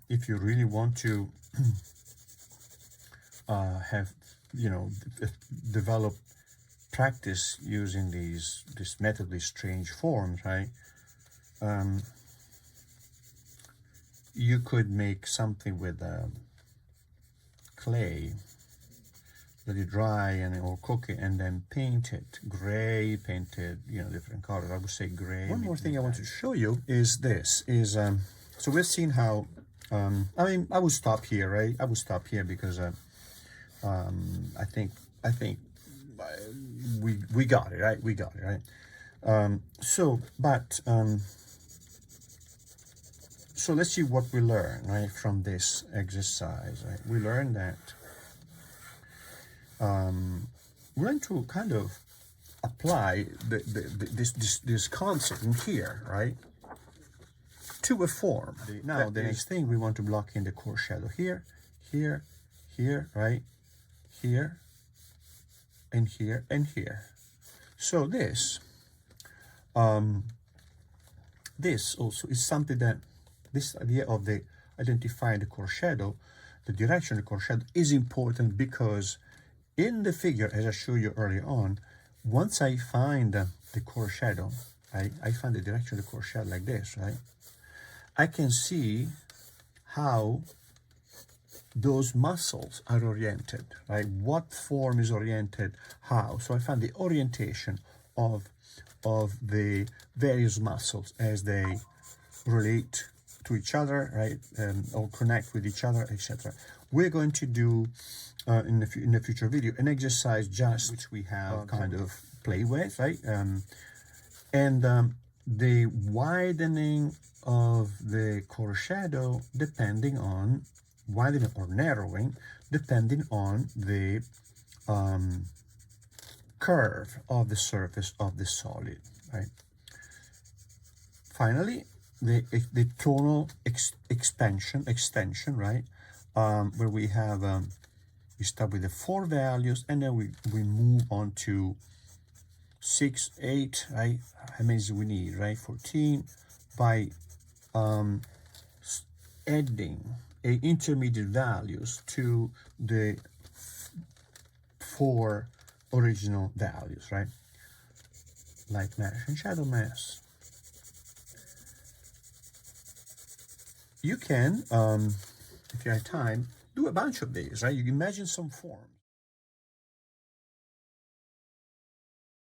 if you really want to have, you know, develop practice using this method, these strange forms, right? You could make something with clay, let it dry or cook it, and then paint it gray, paint it, you know, different colors. I would say gray. One more thing I want to show you is this. So we've seen how. I mean, I would stop here, right? I would stop here because I think we got it, right? We got it, right? So let's see what we learn, right, from this exercise, right? We learned that we're going to kind of apply this concept in here, right, to a form. Now, the next thing, we want to block in the core shadow here, here, here, right, here, and here, and here. So this also is something that, this idea of the identifying the core shadow, the direction of the core shadow is important, because in the figure, as I showed you earlier on, once I find the core shadow, I find the direction of the core shadow like this, right? I can see how those muscles are oriented, right? What form is oriented how. So I find the orientation of the various muscles as they relate to each other, right? Or connect with each other, etc. We're going to do in the future video an exercise just which we have kind of play with, right? The widening of the core shadow depending on widening or narrowing depending on the curve of the surface of the solid, right? Finally, the tonal extension, right? Where we have we start with the 4 values, and then we move on to 6, 8, right? How many do we need, right? 14, by adding intermediate values to the 4 original values, right? Light mesh and shadow mesh. You can, if you have time, do a bunch of these, right? You imagine some forms.